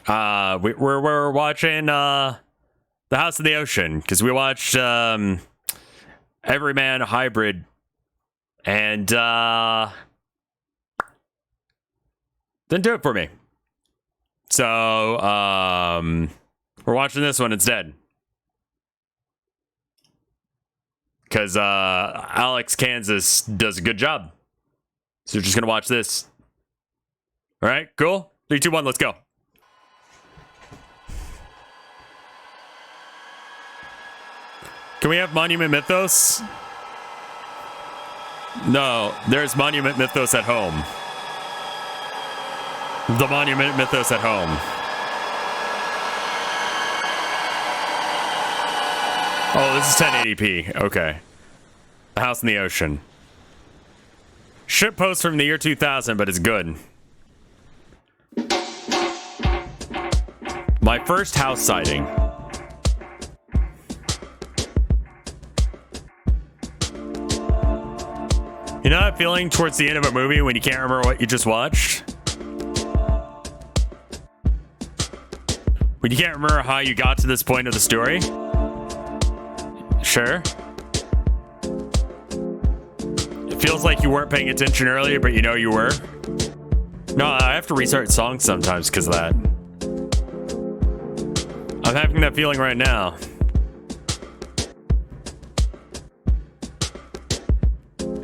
We're watching The House in the Ocean because we watched Everyman Hybrid, and didn't do it for me. So we're watching this one instead because Alex Kansas does a good job. So we're just gonna watch this. All right, cool. 3, 2, 1, let's go. Can we have Monument Mythos? No, there's Monument Mythos at home. The Monument Mythos at home. Oh, this is 1080p. Okay. The House in the Ocean. Ship post from the year 2000, but it's good. My first house sighting. You know that feeling towards the end of a movie when you can't remember what you just watched? When you can't remember how you got to this point of the story? Sure. It feels like you weren't paying attention earlier, but you know you were. No, I have to restart songs sometimes because of that. I'm having that feeling right now.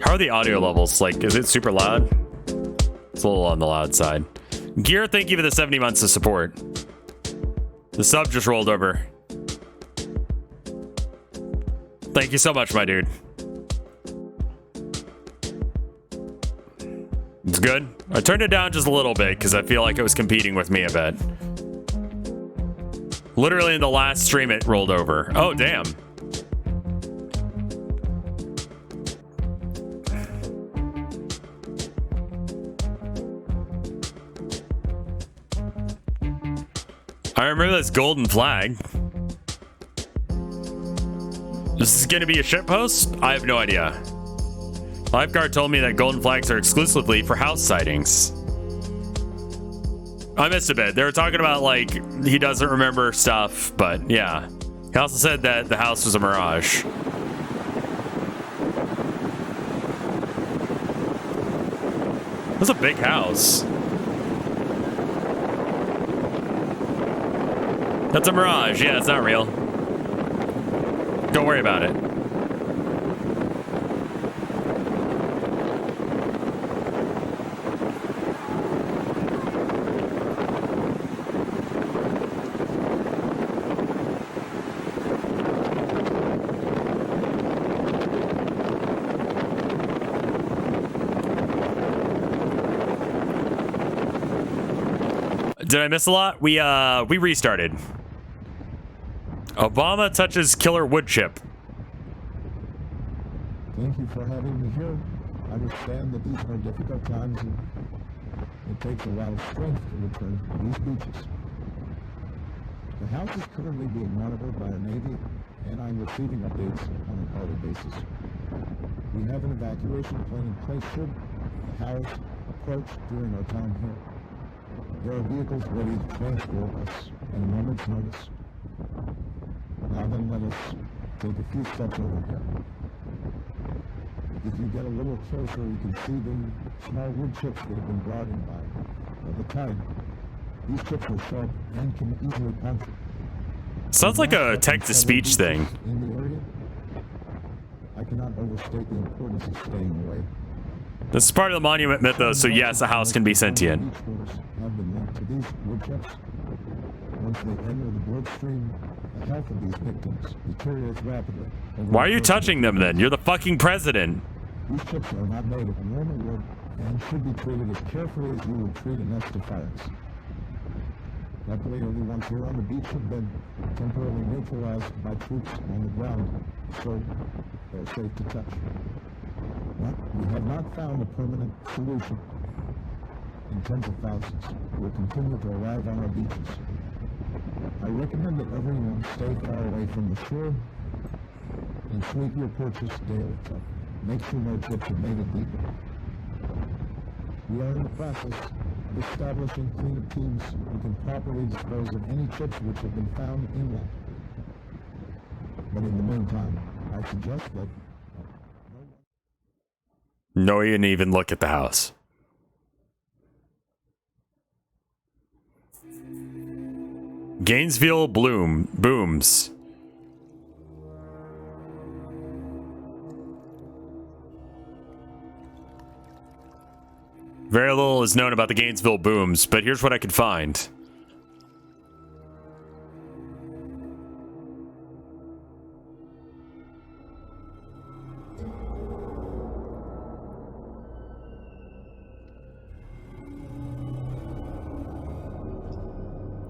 How are the audio levels? Like, is it super loud? It's a little on the loud side. Gear, thank you for the 70 months of support. The sub just rolled over. Thank you so much, my dude. It's good. I turned it down just a little bit because I feel like it was competing with me a bit. Literally in the last stream it rolled over. Oh, damn. I remember this golden flag. This is gonna be a shitpost? I have no idea. Lifeguard told me that golden flags are exclusively for house sightings. I missed a bit. They were talking about, like, he doesn't remember stuff, but yeah. He also said that the house was a mirage. That's a big house. That's a mirage. Yeah, it's not real. Don't worry about it. Did I miss a lot? We restarted. Obama touches killer wood chip. Thank you for having me here. I understand that these are difficult times and it takes a lot of strength to return to these beaches. The house is currently being monitored by our Navy and I'm receiving updates on an hourly basis. We have an evacuation plan in place should the house approach during our time here. There are vehicles ready to transport us at a moment's notice. Now then, let us take a few steps over here. If you get a little closer, you can see the small wood chips that have been brought in by the tide. These chips are sharp and can easily puncture. Sounds like a text-to-speech thing. In the area, I cannot overstate the importance of staying away. This is part of the Monument Mythos, so yes, a house can be sentient. Have been linked to these wood chips. Once they enter the bloodstream, the health of these victims deteriorates rapidly. Why are you touching them then? You're the fucking president. These chips are not made of normal wood and should be treated as carefully as you would treat a nest of fires. Luckily, only ones here on the beach have been temporarily neutralized by troops on the ground, so they're safe to touch. But we have not found a permanent solution. And tens of thousands will continue to arrive on our beaches. I recommend that everyone stay far away from the shore and sweep your porches daily to make sure no chips are made it deeper. We are in the process of establishing cleanup teams who can properly dispose of any chips which have been found in them. But in the meantime, I suggest that no, you didn't even look at the house. Gainesville booms. Very little is known about the Gainesville booms, but here's what I could find.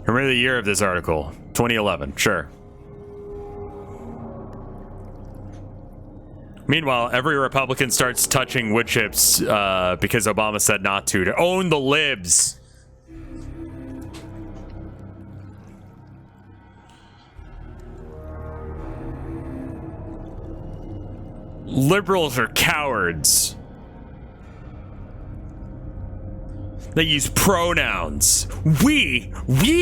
Remember the year of this article, 2011, sure. Meanwhile, every Republican starts touching wood chips because Obama said not to own the libs. Liberals are cowards. They use pronouns. We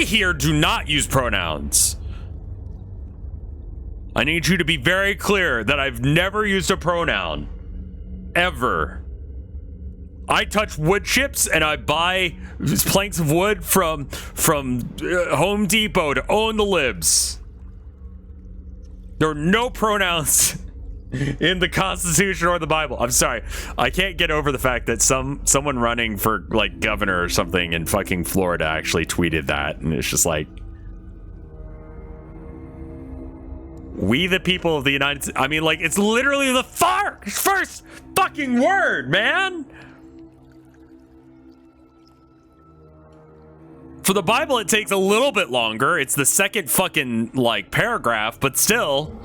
here do not use pronouns. I need you to be very clear that I've never used a pronoun. Ever. I touch wood chips and I buy planks of wood from Home Depot to own the libs. There are no pronouns in the Constitution or the Bible. I'm sorry. I can't get over the fact that someone running for like governor or something in fucking Florida actually tweeted that, and it's just like, we the people of the United States. I mean, like, it's literally the first fucking word, man. For the Bible, it takes a little bit longer. It's the second fucking like paragraph, but still.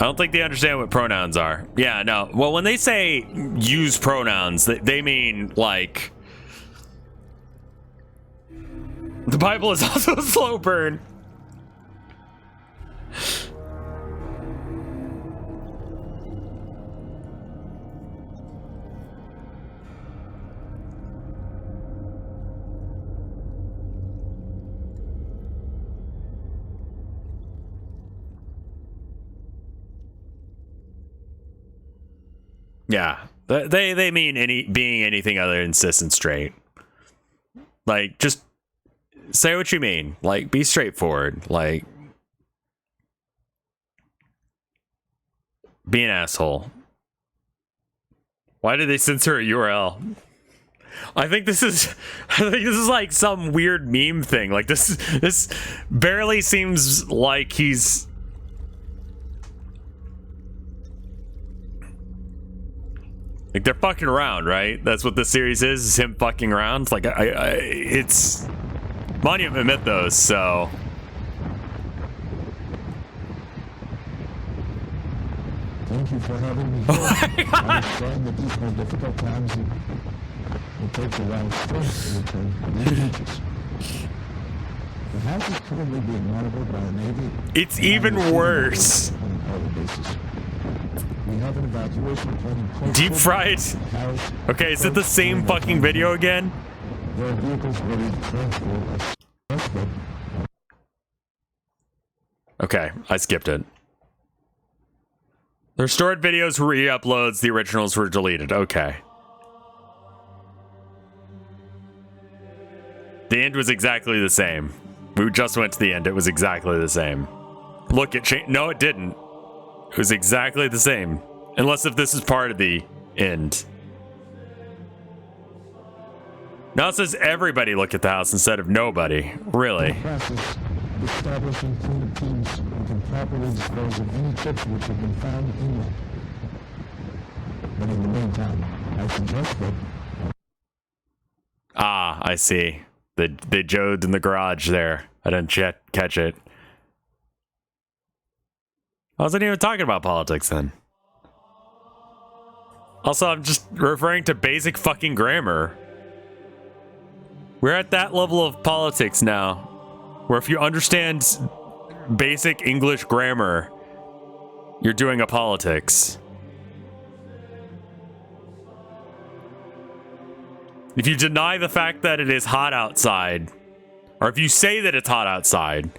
I don't think they understand what pronouns are. Yeah, no. Well, when they say use pronouns, they mean like the Bible is also a slow burn. Yeah, they mean being anything other than cis and straight. Like, just say what you mean. Like, be straightforward. Like, be an asshole. Why did they censor a URL? I think this is like some weird meme thing. Like, this barely seems like he's. Like, they're fucking around, right? That's what this series is him fucking around. Like, it's Monument Mythos, so. Thank you for having me here. I understand that these are difficult times. It takes a lot of strength to return to these beaches. The house is currently being monitored by the Navy. It's even worse. On an hourly basis. We have an evacuation plan. Deep fried. Okay, is it the same fucking video again? There are vehicles ready to transport us. Okay, I skipped it. The restored videos were re-uploads, the originals were deleted. Okay. The end was exactly the same. We just went to the end. It was exactly the same. Look, it changed. No, it didn't. It was exactly the same. Unless if this is part of the end. Now it says everybody look at the house instead of nobody. Really? Establishing cleanup teams who can properly dispose of any chips which have been found in them. But in the meantime, I suggest that. Ah, I see. They joded in the garage there. I didn't catch it. I wasn't even talking about politics then. Also, I'm just referring to basic fucking grammar. We're at that level of politics now, where if you understand basic English grammar, you're doing a politics. If you deny the fact that it is hot outside, or if you say that it's hot outside,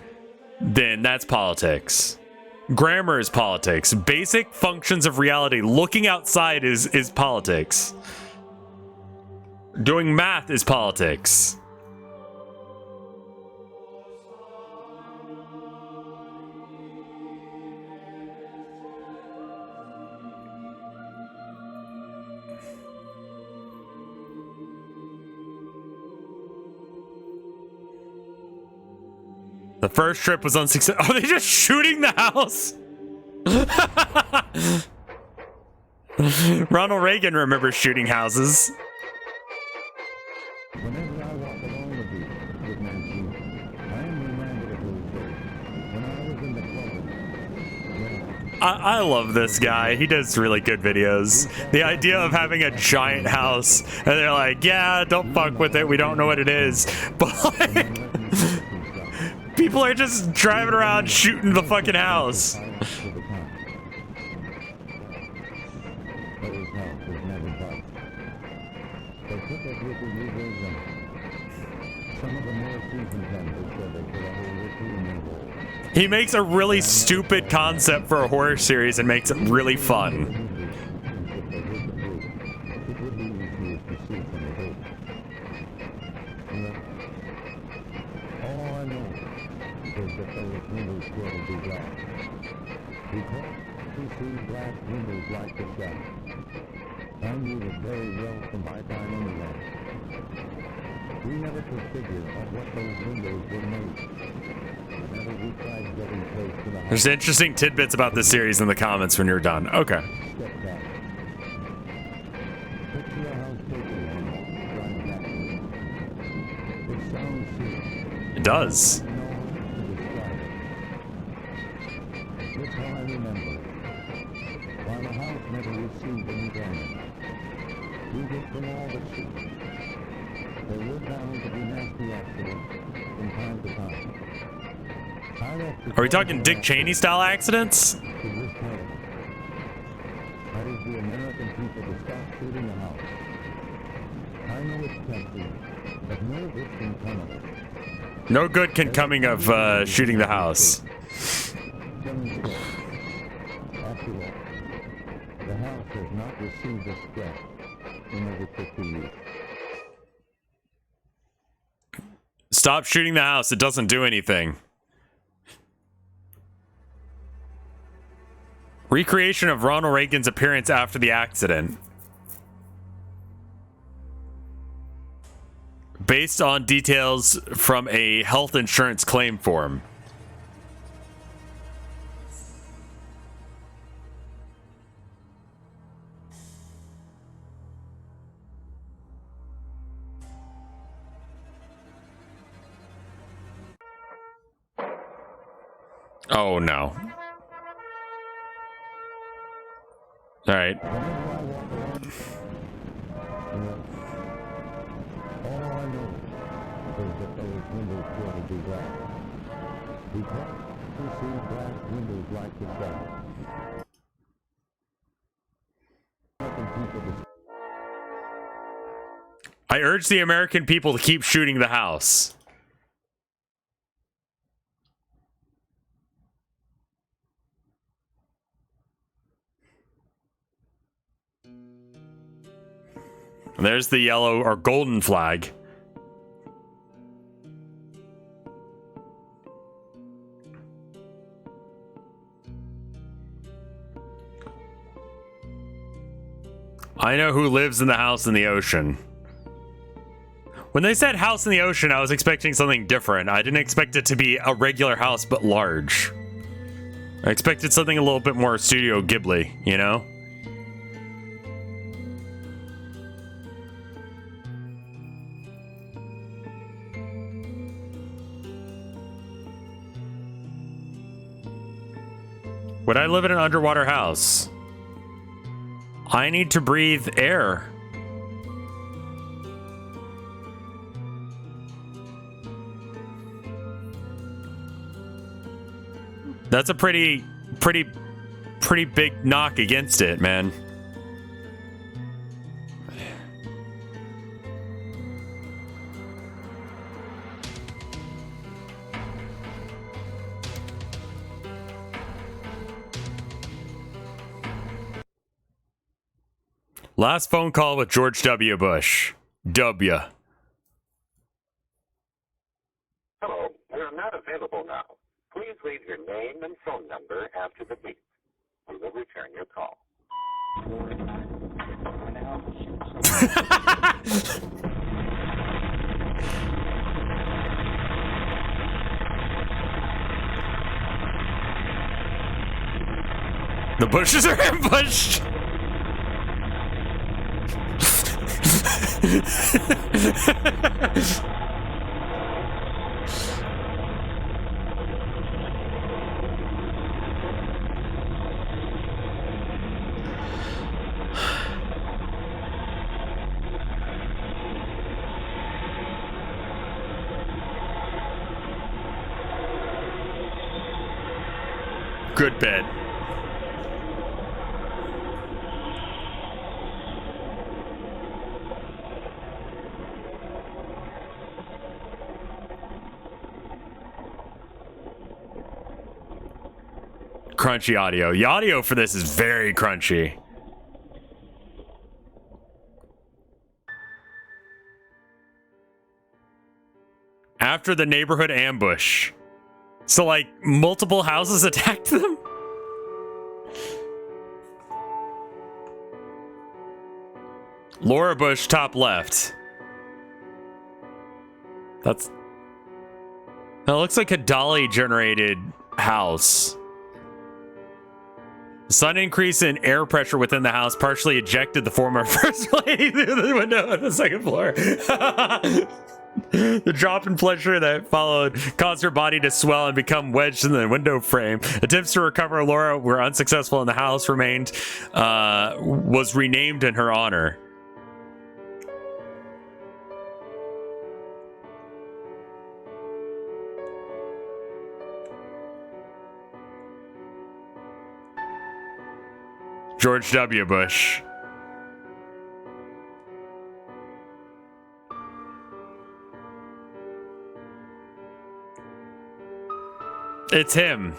then that's politics. Grammar is politics. Basic functions of reality. Looking outside is politics. Doing math is politics. The first trip was unsuccessful. Are they just shooting the house? Ronald Reagan remembers shooting houses. Whenever I walk along the beach with Nancy, I am reminded of those days when I was in the club. I love this guy. He does really good videos. The idea of having a giant house, and they're like, yeah, don't fuck with it. We don't know what it is. But like, people are just driving around shooting the fucking house. He makes a really stupid concept for a horror series and makes it really fun. I knew it very well from my time anyway. We never could figure out what those windows were made. Whenever we tried getting close to the house, There's interesting tidbits about this series in the comments when you're done. Okay. step back. Picture a house taken and drive back. It sounds serious. It does. No one to describe it. That's how I remember it. While the house never received any damage, we get from all the shit. There were bound to be nasty accidents from time to time. Are we talking Dick Cheney style accidents? To this day, that is the American people to stop shooting the house. I know it's tempting, but no good can come of it. No good can coming of shooting the house. Demonstrate. After all, the house has not received a scratch in over 50 years. Stop shooting the house. It doesn't do anything. Recreation of Ronald Reagan's appearance after the accident. Based on details from a health insurance claim form. Oh no. All right. All I know is that those windows were to be glass. Because we see glass windows like the devil. I urge the American people to keep shooting the house. And there's the yellow or golden flag. I know who lives in the house in the ocean. When they said house in the ocean, I was expecting something different. I didn't expect it to be a regular house, but large. I expected something a little bit more Studio Ghibli, you know? Would I live in an underwater house? I need to breathe air. That's a pretty big knock against it, man. Last phone call with George W. Bush. W. Hello, we're not available now. Please leave your name and phone number after the beep. We will return your call. The Bushes are ambushed. Good bed. Crunchy audio. The audio for this is very crunchy. After the neighborhood ambush. So, like, multiple houses attacked them? Laura Bush, top left. That looks like a Dolly-generated house. The sudden increase in air pressure within the house partially ejected the former first lady through the window on the second floor. The drop in pressure that followed caused her body to swell and become wedged in the window frame. Attempts to recover Laura were unsuccessful, and the house was renamed in her honor. George W. Bush. It's him.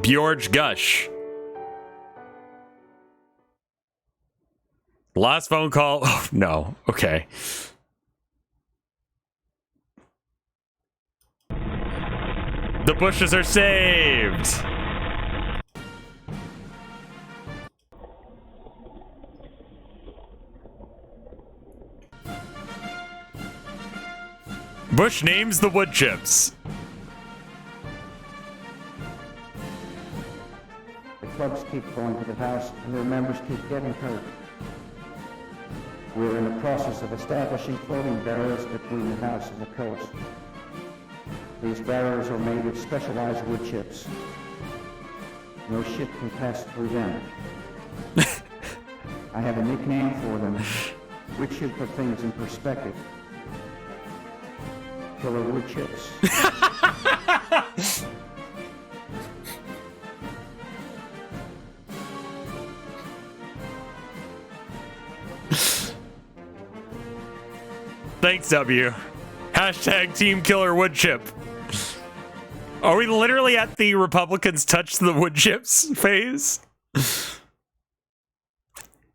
Bjorge Gush. Last phone call. Oh, no. Okay. The Bushes are saved. Bush names the wood chips. The clubs keep going to the house and their members keep getting hurt. We're in the process of establishing floating barriers between the house and the coast. These barriers are made with specialized wood chips. No ship can pass through them. I have a nickname for them, which should put things in perspective. Killer wood chips. Thanks, W. Hashtag Team Killer Wood Chip. Are we literally at the Republicans touch the wood chips phase?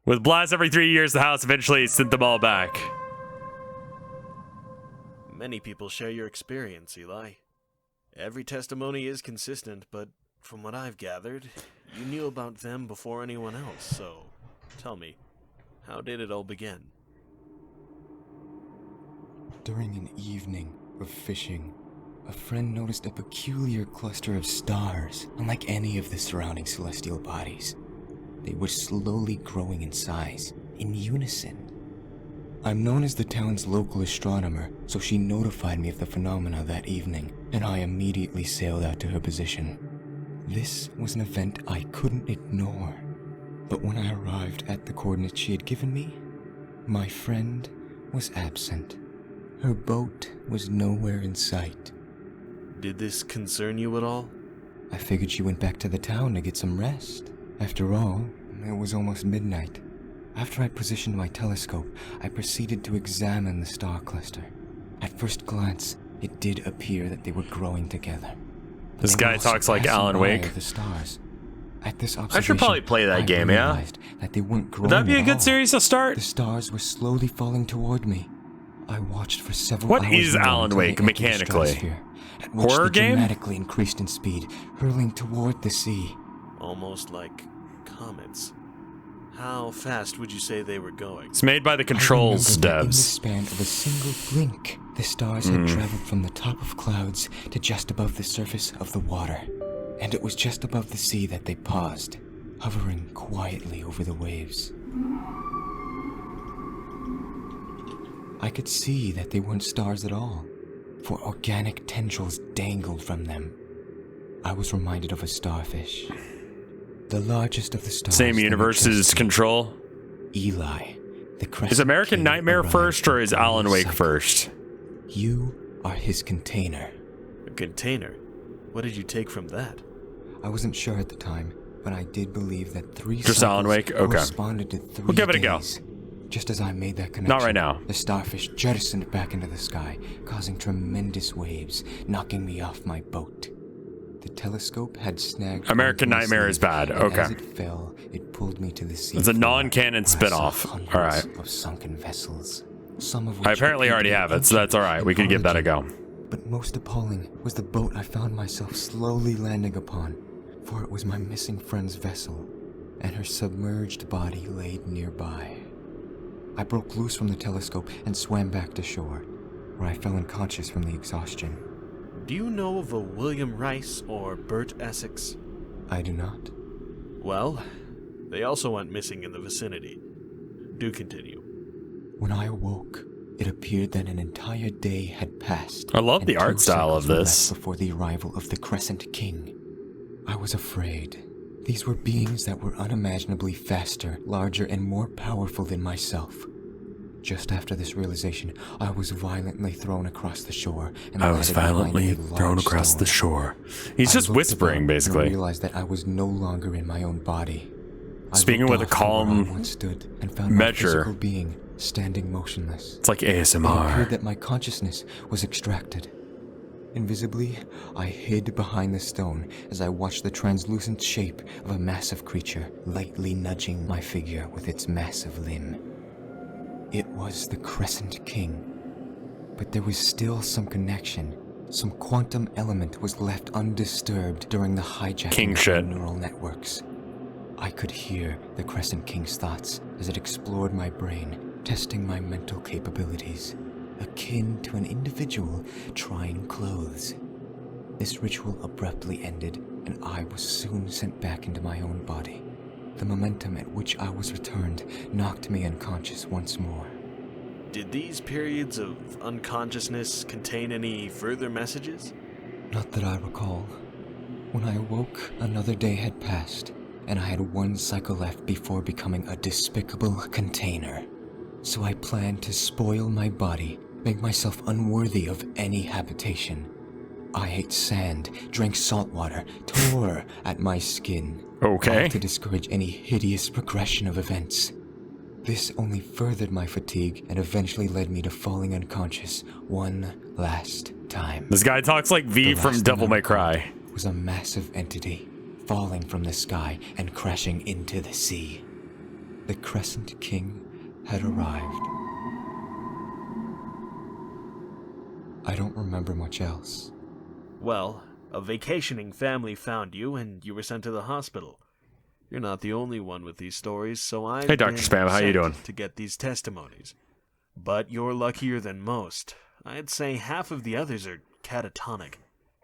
With blasts every 3 years, the House eventually sent them all back. Many people share your experience, Eli. Every testimony is consistent, but from what I've gathered, you knew about them before anyone else, so tell me, how did it all begin? During an evening of fishing, a friend noticed a peculiar cluster of stars, unlike any of the surrounding celestial bodies. They were slowly growing in size, in unison. I'm known as the town's local astronomer, so she notified me of the phenomena that evening, and I immediately sailed out to her position. This was an event I couldn't ignore. But when I arrived at the coordinates she had given me, my friend was absent. Her boat was nowhere in sight. Did this concern you at all? I figured she went back to the town to get some rest. After all, it was almost midnight. After I positioned my telescope, I proceeded to examine the star cluster. At first glance, it did appear that they were growing together. This guy talks like Alan Wake. The stars. At this I should probably play that game, yeah? That they weren't growing. Would that be a at good all. series to start? The stars were slowly falling toward me. I watched for several What hours. is more Alan until Wake they entered the mechanically? stratosphere, at which Horror they game? dramatically increased in speed, hurling toward the sea. Almost like comets. How fast would you say they were going? It's made by the Controls I remember that in the devs. span of a single blink, the stars had traveled from the top of clouds to just above the surface of the water. And it was just above the sea that they paused, hovering quietly over the waves. I could see that they weren't stars at all, for organic tendrils dangled from them. I was reminded of a starfish. The largest of the stars. Same that universe we as trusted. Control. Eli, the Crescent Is American King Nightmare arrived first or is from Alan the Wake cycle. first? You are his container. A container? What did you take from that? I wasn't sure at the time, but I did believe that three Just Alan cycles Wake? Okay. corresponded to 3 We'll give it a go. days. Just as I made that connection, Not right now. the starfish jettisoned back into the sky, causing tremendous waves, knocking me off my boat. The telescope had snagged American onto my Nightmare is sleeve, bad. and Okay. As it fell, it pulled me to the sea. It's a floor, non-canon where I saw spin-off. hundreds All right. of sunken vessels, some of which I apparently appeared already to be have it, so that's all right. We could give that a go. But most appalling was the boat I found myself slowly landing upon, for it was my missing friend's vessel, and her submerged body laid nearby. I broke loose from the telescope and swam back to shore, where I fell unconscious from the exhaustion. Do you know of a William Rice or Bert Essex? I do not. Well, they also went missing in the vicinity. Do continue. When I awoke, it appeared that an entire day had passed. I love and the art 2 style of cycles were left this. before the arrival of the Crescent King. I was afraid. These were beings that were unimaginably faster, larger, and more powerful than myself. Just after this realization, I was violently thrown across the shore. And I was landed behind violently a large thrown across the stone. shore. He's I just looked whispering, about basically. And realized that I was no longer in my own body. I Speaking looked with a off from where calm I once stood and found measure. my physical being standing motionless. It's like It appeared ASMR. that my consciousness was extracted. Invisibly, I hid behind the stone as I watched the translucent shape of a massive creature lightly nudging my figure with its massive limb. It was the Crescent King. But there was still some connection. Some quantum element was left undisturbed during the hijacking King of shit. my neural networks. I could hear the Crescent King's thoughts as it explored my brain, testing my mental capabilities, akin to an individual trying clothes. This ritual abruptly ended, and I was soon sent back into my own body. The momentum at which I was returned knocked me unconscious once more. Did these periods of unconsciousness contain any further messages? Not that I recall. When I awoke, another day had passed, and I had 1 cycle left before becoming a despicable container. So I planned to spoil my body, make myself unworthy of any habitation. I ate sand, drank salt water, tore at my skin. Okay. All to discourage any hideous progression of events. This only furthered my fatigue and eventually led me to falling unconscious one last time. This guy talks like V The from last Devil thing I May Cry. was a massive entity falling from the sky and crashing into the sea. The Crescent King had arrived. I don't remember much else. Well, a vacationing family found you and you were sent to the hospital. You're not the only one with these stories, so I've Hey, Dr. been Spam, how you sent doing? to get these testimonies. But you're luckier than most. I'd say half of the others are catatonic.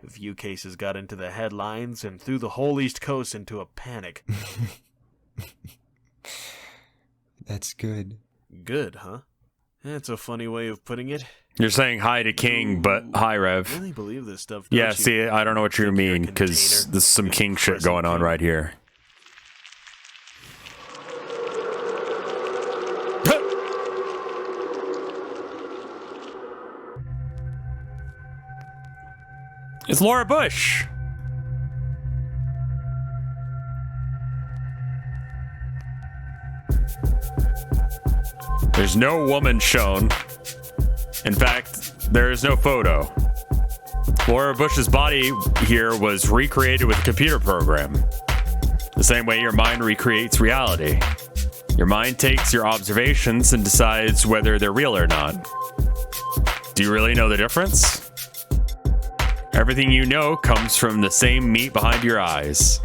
A few cases got into the headlines and threw the whole East Coast into a panic. That's good. Good, huh? That's a funny way of putting it. You're saying hi to King, but hi, Rev. Really believe this stuff, don't Yeah, you? see, I don't know what you Think you're a mean, because container? there's some You're the King shit Crescent going on King. right here. It's Laura Bush. There's no woman shown. In fact, there is no photo. Laura Bush's body here was recreated with a computer program. The same way your mind recreates reality. Your mind takes your observations and decides whether they're real or not. Do you really know the difference? Everything you know comes from the same meat behind your eyes.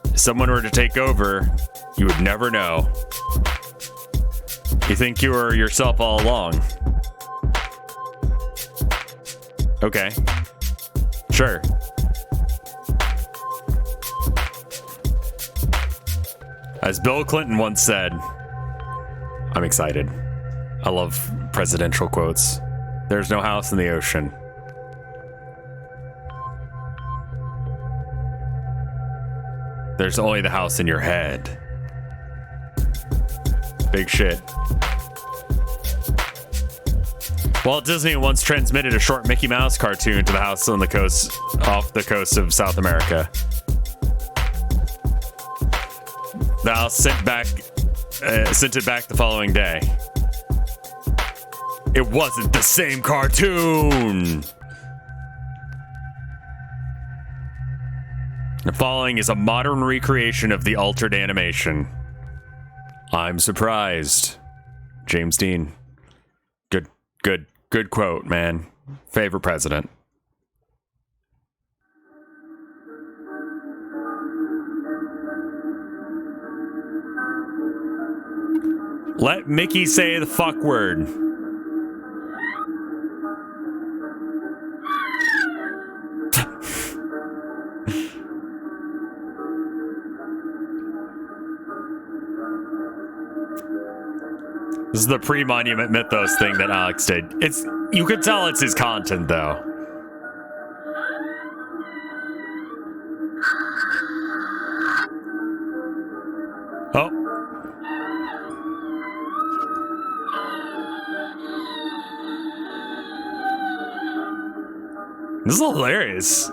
If someone were to take over, you would never know. You think you were yourself all along. Okay. Sure. As Bill Clinton once said, I'm excited. I love presidential quotes. There's no house in the ocean. There's only the house in your head. Big shit. Walt Disney once transmitted a short Mickey Mouse cartoon to the house on the coast, off the coast of South America. The house sent it back the following day. It wasn't the same cartoon. The following is a modern recreation of the altered animation. I'm surprised. James Dean. Good quote, man. Favorite president. Let Mickey say the fuck word. This is the pre-Monument Mythos thing that Alex did. You could tell it's his content, though. Oh. This is hilarious.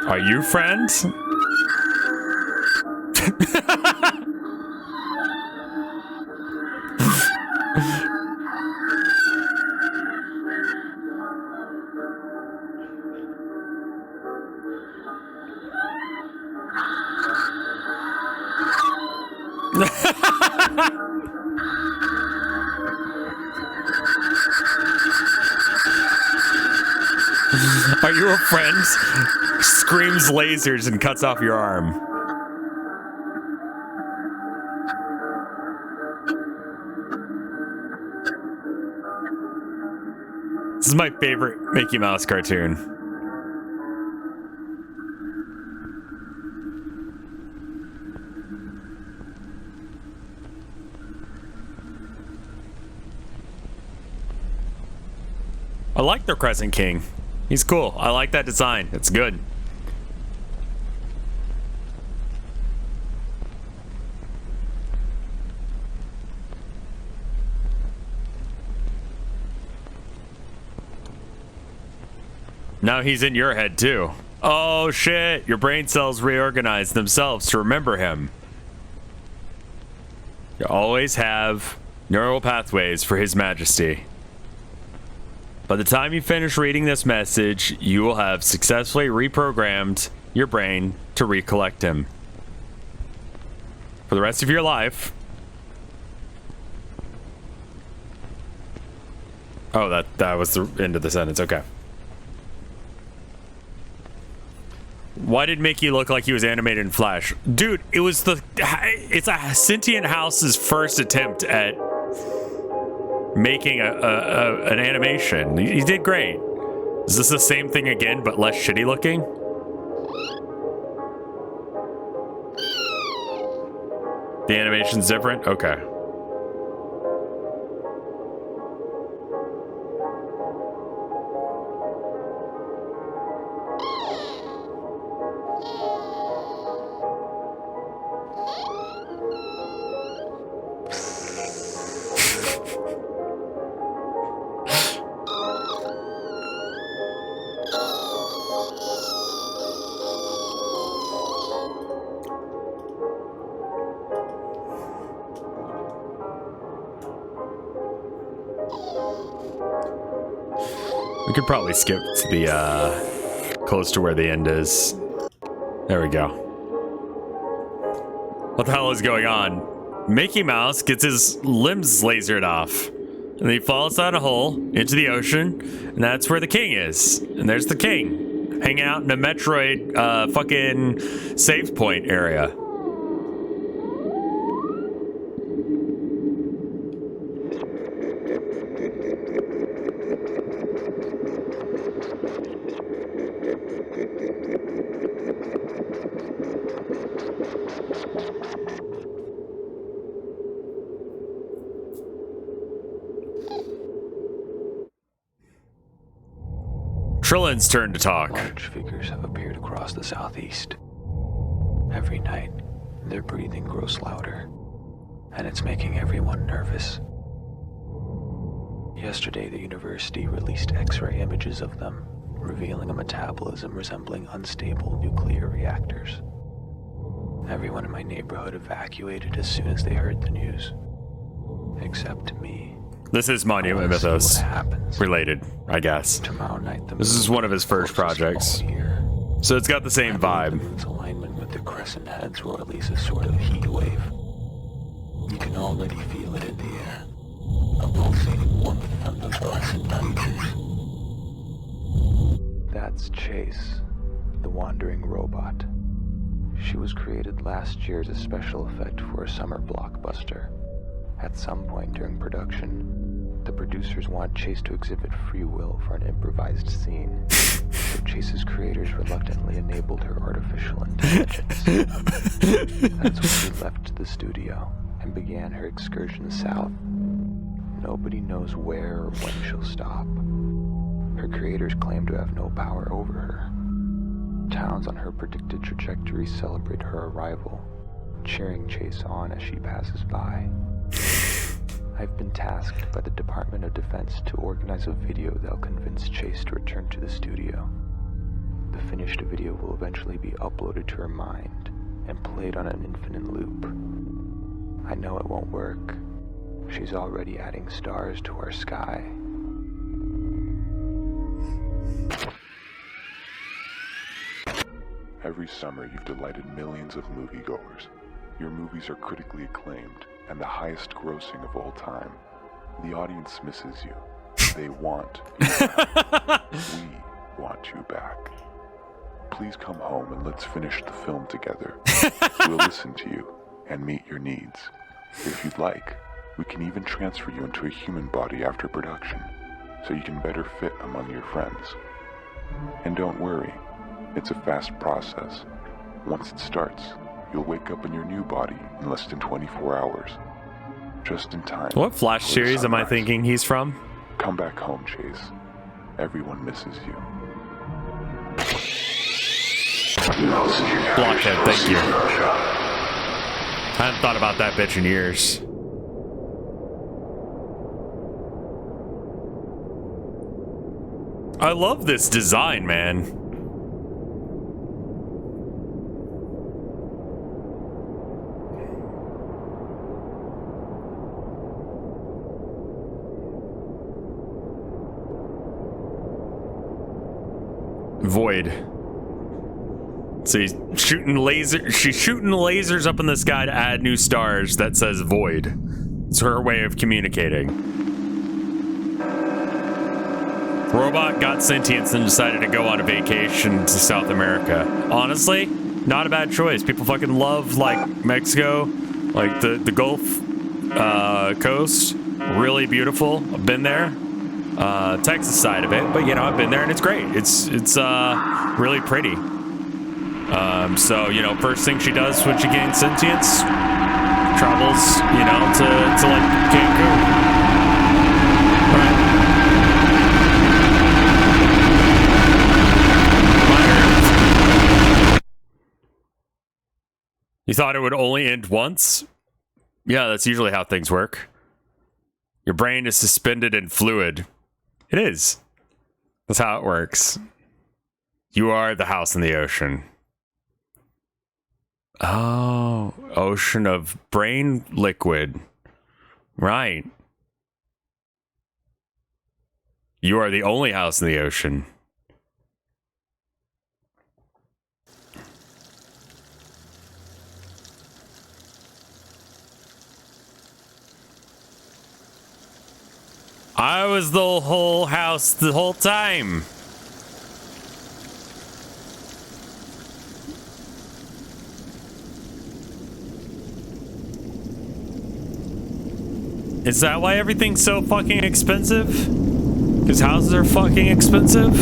Are you friends? Are you a friend? Screams lasers and cuts off your arm. This is my favorite Mickey Mouse cartoon. I like the Crescent King. He's cool. I like that design. It's good. Now he's in your head too. Oh shit, your brain cells reorganize themselves to remember him. You always have neural pathways for His Majesty. By the time you finish reading this message, you will have successfully reprogrammed your brain to recollect him. For the rest of your life. Oh, that was the end of the sentence. Okay. Why did Mickey look like he was animated in Flash? Dude, it's a sentient house's first attempt at making an animation. He did great. Is this the same thing again, but less shitty looking? The animation's different? Okay. could probably skip to the close to where the end is. There we go. What the hell is going on? Mickey Mouse gets his limbs lasered off. And then he falls down a hole into the ocean. And that's where the king is. And there's the king. Hanging out in a Metroid fucking save point area. Trillin's turn to talk. Large figures have appeared across the southeast. Every night, their breathing grows louder, and it's making everyone nervous. Yesterday, the university released X-ray images of them, revealing a metabolism resembling unstable nuclear reactors. Everyone in my neighborhood evacuated as soon as they heard the news, except me. This is Monument Mythos related, I guess. Tomorrow night, this is one of his first projects. So it's got the same vibe. The moon's alignment with the crescent heads will release a sort of heat wave. You can already feel it in the air. A pulsating warmth on the crescent beaches. That's Chase, the wandering robot. She was created last year as a special effect for a summer blockbuster. At some point during production, the producers want Chase to exhibit free will for an improvised scene, so Chase's creators reluctantly enabled her artificial intelligence. That's when she left the studio and began her excursion south. Nobody knows where or when she'll stop. Her creators claim to have no power over her. Towns on her predicted trajectory celebrate her arrival, cheering Chase on as she passes by. I've been tasked by the Department of Defense to organize a video that'll convince Chase to return to the studio. The finished video will eventually be uploaded to her mind and played on an infinite loop. I know it won't work. She's already adding stars to our sky. Every summer you've delighted millions of moviegoers. Your movies are critically acclaimed and the highest grossing of all time. The audience misses you. They want you back. We want you back. Please come home and let's finish the film together. We'll listen to you and meet your needs. If you'd like, we can even transfer you into a human body after production, so you can better fit among your friends. And don't worry, it's a fast process. Once it starts, you'll wake up in your new body in less than 24 hours. Just in time. What Flash series am I thinking he's from? Come back home, Chase. Everyone misses you. Blockhead, thank you. I haven't thought about that bitch in years. I love this design, man. Void. So she's shooting lasers up in the sky to add new stars that says Void. It's her way of communicating. Robot got sentience and decided to go on a vacation to South America. Honestly, not a bad choice. People fucking love like Mexico, like the Gulf coast. Really beautiful. I've been there. Texas side of it, but you know, I've been there and it's great. It's really pretty. So you know, first thing she does when she gains sentience, travels, you know, to like Cancun. Right. You thought it would only end once? Yeah, that's usually how things work. Your brain is suspended in fluid. It is. That's how it works. You are the house in the ocean. Oh, ocean of brain liquid. Right. You are the only house in the ocean. I was the whole house the whole time. Is that why everything's so fucking expensive? Because houses are fucking expensive?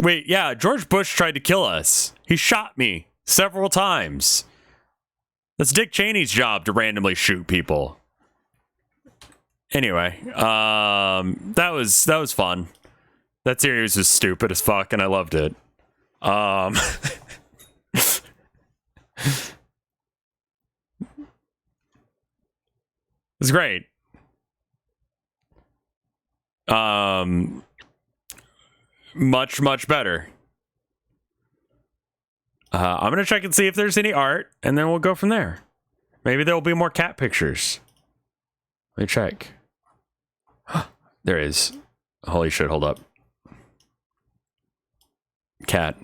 Wait, yeah, George Bush tried to kill us. He shot me several times. That's Dick Cheney's job to randomly shoot people. Anyway, that was fun. That series was stupid as fuck, and I loved it. It's great. Much better. I'm gonna check and see if there's any art, and then we'll go from there. Maybe there'll be more cat pictures. Let me check. There is. Holy shit, hold up. Cat.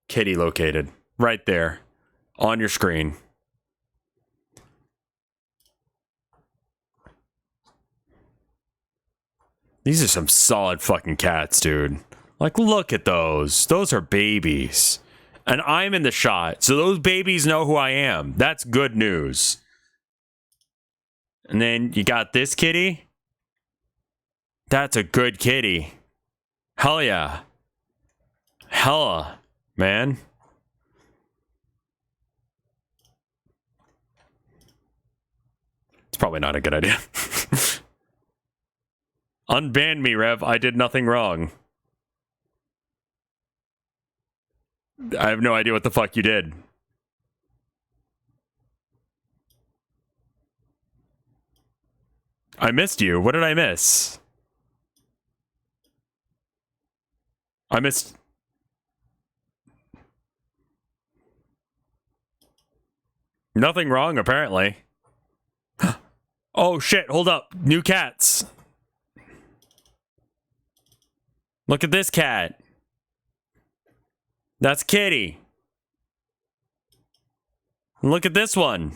Kitty located. Right there. On your screen. These are some solid fucking cats, dude. Like, look at those. Those are babies. And I'm in the shot, so those babies know who I am. That's good news. And then you got this kitty. That's a good kitty. Hell yeah. Hella, man. It's probably not a good idea. Unban me, Rev. I did nothing wrong. I have no idea what the fuck you did. I missed you. What did I miss? I missed... Nothing wrong, apparently. Oh, shit. Hold up. New cats. Look at this cat. That's Kitty. And look at this one.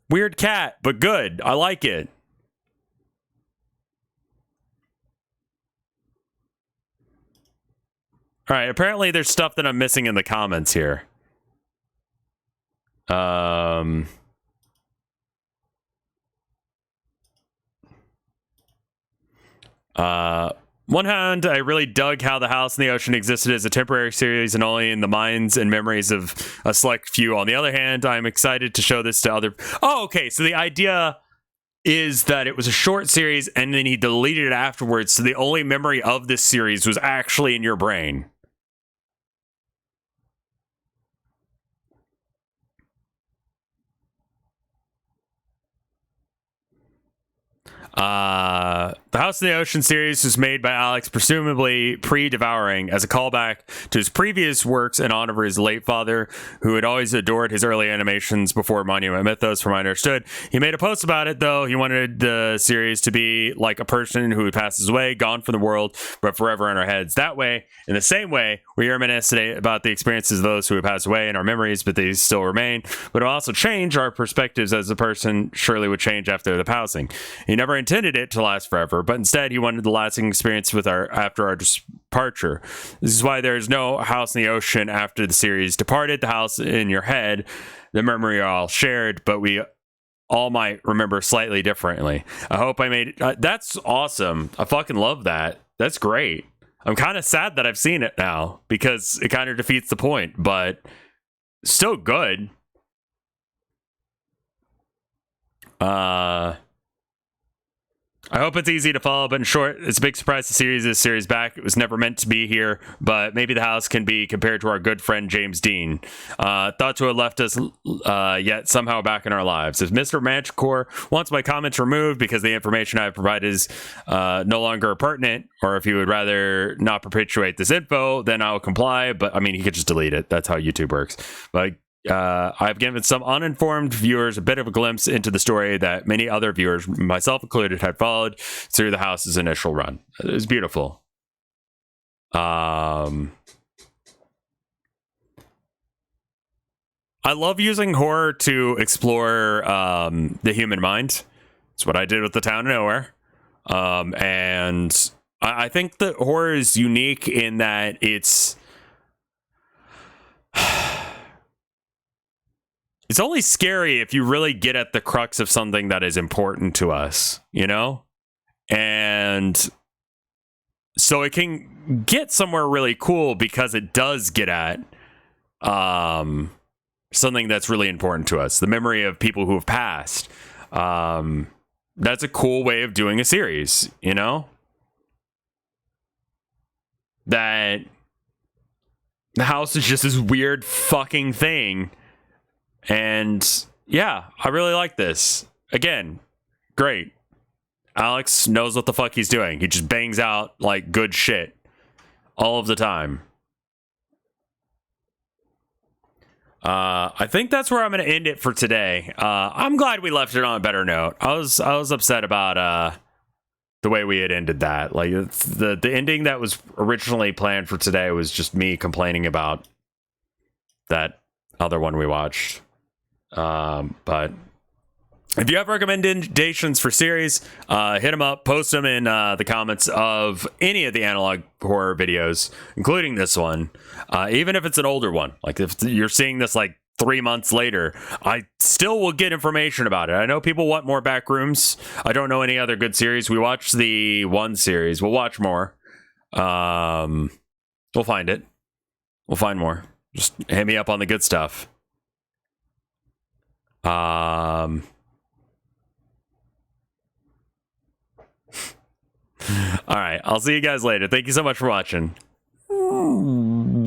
Weird cat, but good. I like it. All right, apparently there's stuff that I'm missing in the comments here. One hand, I really dug how the house in the ocean existed as a temporary series and only in the minds and memories of a select few. On the other hand, I'm excited to show this to other... Oh, okay, so the idea is that it was a short series and then he deleted it afterwards, so the only memory of this series was actually in your brain. The House in the Ocean series was made by Alex, presumably pre-Devouring, as a callback to his previous works in honor of his late father, who had always adored his early animations before Monument Mythos, from what I understood. He made a post about it, though. He wanted the series to be like a person who passes away, gone from the world, but forever in our heads. That way, in the same way, we reminisce about the experiences of those who have passed away in our memories, but they still remain. But it'll also change our perspectives, as the person surely would change after the passing. He never intended it to last forever, but instead he wanted the lasting experience with after our departure. This is why there is no House in the Ocean after the series departed. The house in your head, the memory are all shared, but we all might remember slightly differently. I hope I made it. That's awesome. I fucking love that. That's great. I'm kind of sad that I've seen it now because it kind of defeats the point, but still good. I hope it's easy to follow, but in short, it's a big surprise the series is series back. It was never meant to be here, but maybe the house can be compared to our good friend James Dean. Thought to have left us yet somehow back in our lives. If Mr. Manticore wants my comments removed because the information I've provided is no longer pertinent, or if he would rather not perpetuate this info, then I'll comply. But I mean, he could just delete it. That's how YouTube works. But I've given some uninformed viewers a bit of a glimpse into the story that many other viewers, myself included, had followed through the house's initial run. It was beautiful. I love using horror to explore the human mind. It's what I did with The Town of Nowhere. And I think that horror is unique in that it's only scary if you really get at the crux of something that is important to us, you know? And so it can get somewhere really cool because it does get at something that's really important to us, the memory of people who have passed. That's a cool way of doing a series, you know? That the house is just this weird fucking thing. And yeah, I really like this. Again, great. Alex knows what the fuck he's doing. He just bangs out like good shit all of the time. I think that's where I'm going to end it for today. I'm glad we left it on a better note. I was upset about the way we had ended that. Like the ending that was originally planned for today was just me complaining about that other one we watched. But if you have recommendations for series, hit them up, post them in the comments of any of the analog horror videos, including this one. Even if it's an older one, like if you're seeing this like 3 months later, I still will get information about it. I know people want more Backrooms. I don't know any other good series. We watched the one series. We'll watch more. We'll find it. We'll find more. Just hit me up on the good stuff. All right, I'll see you guys later. Thank you so much for watching. Brr.